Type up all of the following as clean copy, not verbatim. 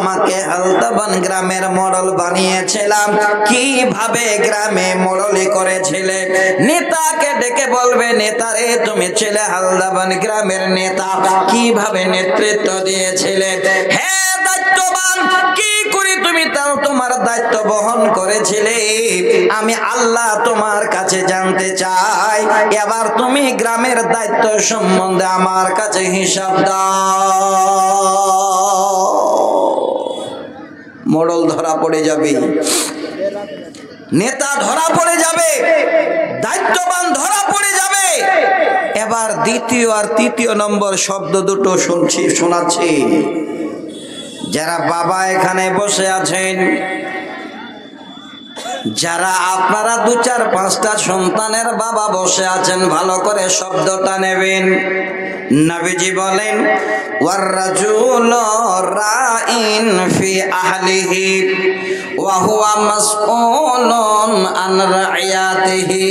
তোমাকে হালদাবান গ্রামের মোড়ল বানিয়েছিলাম, কিভাবে গ্রামে মোড়লি করেছিলে। নেতাকে ডেকে বলবে, নেতারে তুমি ছেলে হালদাবান গ্রামের নেতা, কিভাবে নেতৃত্ব দিয়েছিলে। হে দায়িত্ববান, কি করে তুমি তাও তোমার দায়িত্ব বহন করেছিলে, আমি আল্লাহ তোমার কাছে জানতে চাই। এবার তুমি গ্রামের দায়িত্ব সম্বন্ধে আমার কাছে হিসাব দাও। মোড়ল ধরা পড়ে যাবে, নেতা ধরা পড়ে যাবে, দায়িত্ববান ধরা পড়ে যাবে। এবার দ্বিতীয় আর তৃতীয় নম্বর শব্দ দুটো শোনাচ্ছি। যারা বাবা এখানে বসে আছেন, যারা আপনারা 2, 4, 5টা সন্তানের বাবা বসে আছেন, ভালো করে শব্দটা নেবেন। নবীজি বলেন, ওয়ার রাজুলু রাইন ফি আহলিহি ওয়া হুয়া মাসউলুন আন রাইয়াতিহি।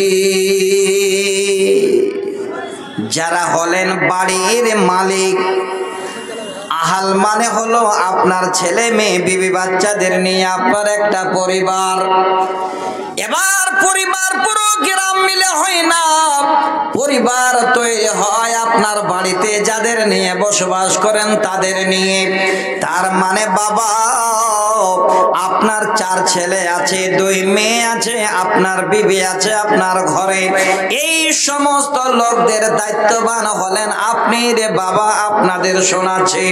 যারা হলেন বাড়ির মালিক, আহাল মানে হলো আপনার ছেলে মেয়ে বিবি বাচ্চাদের নিয়ে আপনার একটা পরিবার। এবার পরিবার পুরো গ্রাম মিলে হয় না, পরিবার তৈরি হয় আপনার বাড়িতে যাদের নিয়ে বসবাস করেন তাদের নিয়ে। তার মানে বাবা, আপনার 4 ছেলে আছে, 2 মেয়ে আছে, আপনার বিবি আছে আপনার ঘরে। এই সমস্ত লোকদের দায়িত্ববান হলেন আপনি রে বাবা। আপনাদের শোনাচ্ছে,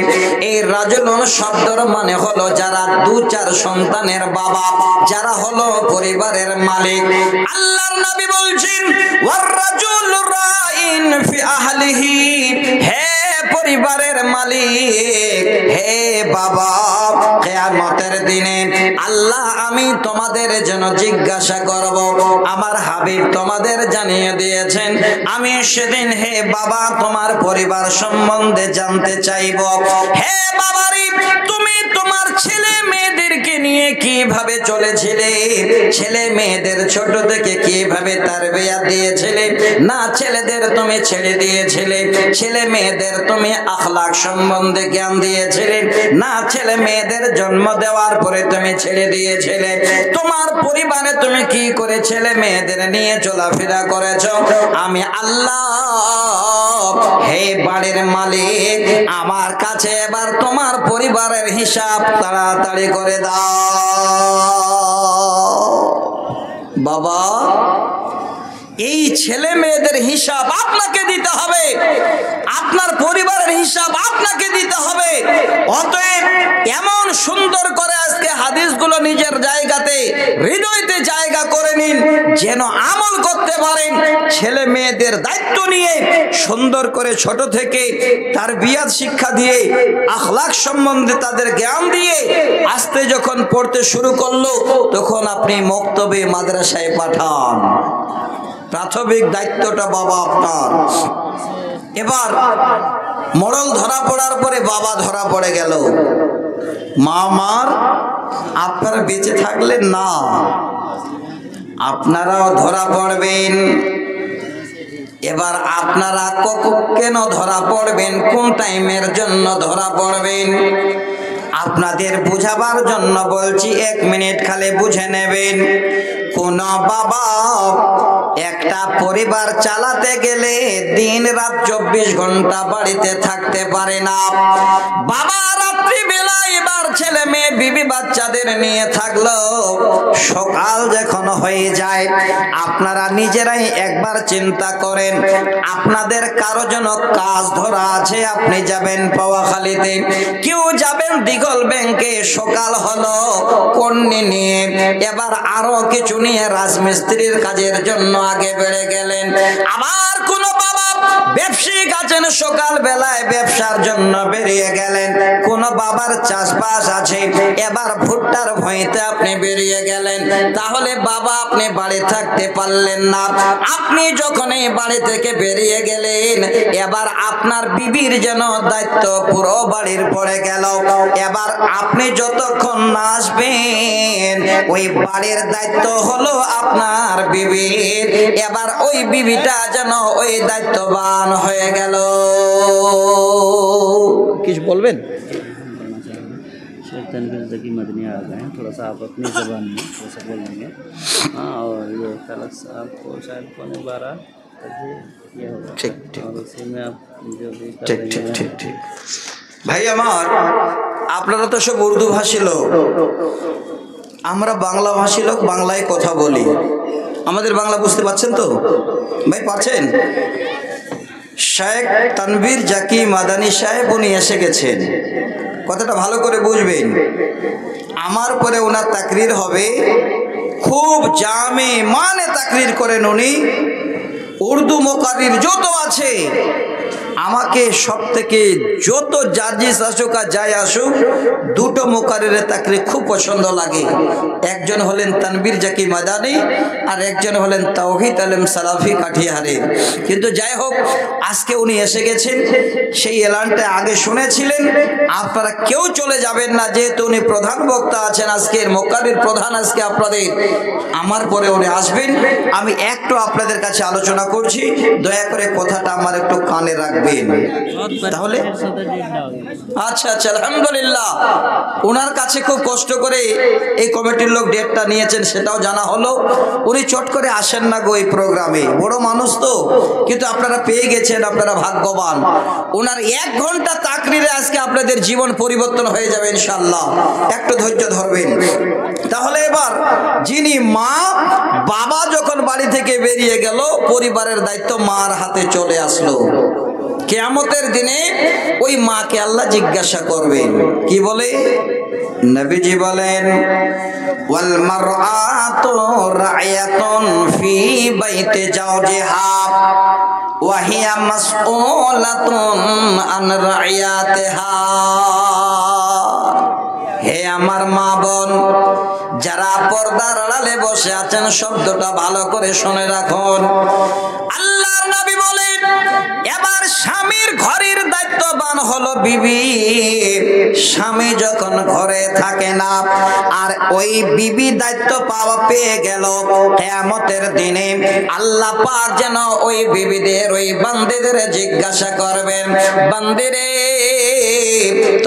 এই রাজুলুন শব্দের মানে হলো যারা 2, 4 সন্তানের বাবা, যারা হলো পরিবারের মালিক। আল্লাহর নবী বলছেন, ওয়ার রাজুলু রাইন ফি আহলিহি, হে পরিবারের মালিক, হে বাবা, কিয়ামতের দিনে আল্লাহ আমি তোমাদের জন্য জিজ্ঞাসা করব। আমার হাবিব তোমাদের জানিয়ে দিয়েছেন, আমি সেদিন হে বাবা তোমার পরিবার সম্বন্ধে জানতে চাইব। হে বাবারি, তুমি তোমার ছেলে মেয়েদেরকে নিয়ে কিভাবে চলেছিলে, ছেলে মেয়েদের ছোট থেকে কিভাবে তারবিয়াত দিয়েছিলে, না ছেলেদের তুমি ছেড়ে দিয়েছিলে, ছেলে মেয়েদের তুমি আখলাক সম্বন্ধে জ্ঞান দিয়েছিলে, না ছেলে মেয়েদের জন্ম দেওয়ার পরে তুমি ছেড়ে দিয়েছিলে। তোমার পরিবারে তুমি কি করে ছেলে মেয়েদের নিয়ে চলাফেরা করেছো। আমি আল্লাহ, হে বাড়ির মালিক, আমার কাছে এবার তোমার পরিবারের হিসাব তাড়াতাড়ি করে দাও। বাবা, এই ছেলে মেয়েদের হিসাব আপনাকে দিতে হবে, আপনার পরিবারের হিসাব আপনাকে দিতে হবে। অতএব এমন সুন্দর করে আজকে হাদিসগুলো নিজের জায়গাতে, হৃদয়তে জায়গা করে নিন, যেন আমল করতে পারেন। ছেলে মেয়েদের দায়িত্ব নিয়ে সুন্দর করে ছোট থেকে তারবিয়াত শিক্ষা দিয়ে, আখলাক সম্বন্ধে তাদের জ্ঞান দিয়ে, আস্তে যখন পড়তে শুরু করলো তখন আপনি মক্তবে মাদ্রাসায় পাঠান। প্রাথমিক দায়িত্বটা বাবা আপনার। এবার মোড়ল ধরা পড়ার পরে বাবা ধরা পড়ে গেল। মা আমার, আপনারা বেঁচে থাকলেন না, আপনারাও ধরা পড়বেন। এবার আপনারা কেন ধরা পড়বেন, কোন টাইমের জন্য ধরা পড়বেন, আপনাদের বুঝাবার জন্য বলছি, 1 মিনিট খালি বুঝে নেবেন। কোন বাবা একটা পরিবার চালাতে গেলে দিন রাত 24 ঘন্টা বাড়িতে থাকতে পারে না। বাবা রাত্রি বেলা এবার ছেলে মেয়ে বিবি বাচ্চাদের নিয়ে থাকলো, সকাল যখন হয়ে যায় আপনারা নিজেরাই একবার চিন্তা করেন, আপনাদের কারো জন্য কাজ ধরা আছে, আপনি যাবেন পাওয়াখালীতে, কেউ যাবেন দিগল ব্যাংকে, সকাল হলো কন্যা নিয়ে, এবার আরো কিছু নিয়ে রাজমিস্ত্রির কাজের জন্য আগে বেড়ে গেলেন। আবার কোন বাবা ব্যবসায়িক আছেন, সকাল বেলায় ব্যবসার জন্য বেরিয়ে গেলেন। কোন বাবার চাষবাস আছে, এবার ভুট্টার ভুঁইতে আপনি বেরিয়ে গেলেন। তাহলে বাবা আপনি বাড়ি থাকতে পারলেন না। আপনি যখন এই বাড়ি থেকে বেরিয়ে গেলেন, এবার আপনার বিবির যেন দায়িত্ব পুরো বাড়ির পড়ে গেল। এবার আপনি যতক্ষণ না আসবেন, ওই বাড়ির দায়িত্ব হলো আপনার বিবির। এবার ওই বিবিটা যেন ওই দায়িত্ববান হয়ে গেল। কিছু বলবেন? तनवीर ज़की मदनी आ गए हैं, थोड़ा सा आप अपनी ज़बान में थोड़ा सा बोलेंगे। हाँ, और ये खलक साहब को शायद 11:15 ये होगा। ठीक ठीक, और उसी में आप जो भी कर ঠিক रहे ঠিক हैं। ঠিক ঠিক। ভাই আমার, আপনারা তো সব উর্দু ভাষী লোক, আমরা বাংলা ভাষী লোক, বাংলায় কথা বলি। আমাদের বাংলা বুঝতে পারছেন তো ভাই? পারছেন? শেখ তানভীর জাকি মাদানী সাহেব উনি এসে গেছেন, কথাটা ভালো করে বুঝবেন। আমার পরে ওনার তাকরির হবে, খুব জামে মানে তাকরির করেন উনি। উর্দু মোকারির যত আছে, আমাকে সব থেকে যত জাজিস আসুক আর যাই আসুক, দুটো মোকারিরের তাকরির খুব পছন্দ লাগে। একজন হলেন তানভীর জাকি মাদানী, আর একজন হলেন তাওহীদ আলম সালাফি কাঠিয়ারে। কিন্তু যাই হোক, আজকে উনি এসে গেছেন, সেই এলানটা আগে শুনেছিলেন। আপনারা কেউ চলে যাবেন না, যেহেতু উনি প্রধান বক্তা আছেন, আজকের মোকারির প্রধান আজকে আপনাদের। আমার পরে উনি আসবেন, আমি একটু আপনাদের কাছে আলোচনা করছি, দয়া করে কথাটা আমার একটু কানে রাখবেন। তাহলে আচ্ছা আচ্ছা, আলহামদুলিল্লাহ। ওনার কাছে খুব কষ্ট করে এই কমিটির লোক ডেটটা নিয়েছেন, সেটাও জানা হলো। উনি চট করে আসেন না গো এই প্রোগ্রামে, বড় মানুষ তো, কিন্তু আপনারা পেয়ে গেছেন, আপনারা ভাগ্যবান। ওনার 1 ঘন্টা তাকরিরে আজকে আপনাদের জীবন পরিবর্তন হয়ে যাবে ইনশাআল্লাহ। একটু ধৈর্য ধরবেন। তাহলে এবার যিনি মা বাবা যখন বাড়ি থেকে বেরিয়ে গেল, পরিবারের দায়িত্ব মার হাতে চলে আসলো। কিয়ামতের দিনে ওই মাকে আল্লাহ জিজ্ঞাসা করবেন, কি বলে? নবীজি বলেন, ওয়াল মারআতু রা'য়াতুন ফি বাইতি জাওজিহা ওয়া হিয়া মাসউলাতুন আন রা'য়াতিহা। হে আমার মা বোন, যারা পর্দার আড়ালে বসে আছেন, শব্দটা ভালো করে শুনে রাখুন। আল্লাহর নবী বলেন, এবার স্বামীর ঘরের দায়িত্ববান হলো বিবি। স্বামী যখন ঘরে থাকে না, আর ওই বিবি দায়িত্ব পাওয়া পেয়ে গেল, কিয়ামতের দিনে আল্লাহ পাক যেন ওই বিবিদের, ওই বান্দিদের জিজ্ঞাসা করবেন, বান্দিরে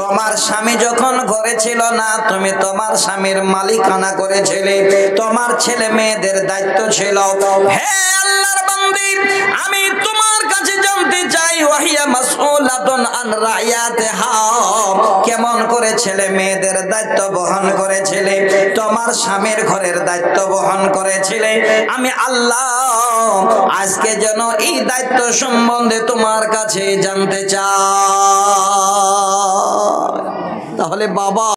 তোমার স্বামী যখন ঘরে ছিল না, তুমি তোমার স্বামীর মালিকানা করেছিলে, তোমার ছেলে মেয়েদের দায়িত্ব ছিল। হে আল্লাহর বান্দি, আমি তোমার কাছে জানতে চাই, ওয়াহিয়া মাসউলাতুন আন রা'য়াতিহা, কেমন করে ছেলে মেয়েদের দায়িত্ব বহন করেছিলে, তোমার স্বামীর ঘরের দায়িত্ব বহন করেছিলে। আমি আল্লাহ আজকে যেন এই দায়িত্ব সম্বন্ধে তোমার কাছে জানতে চাই। তাহলে বাবা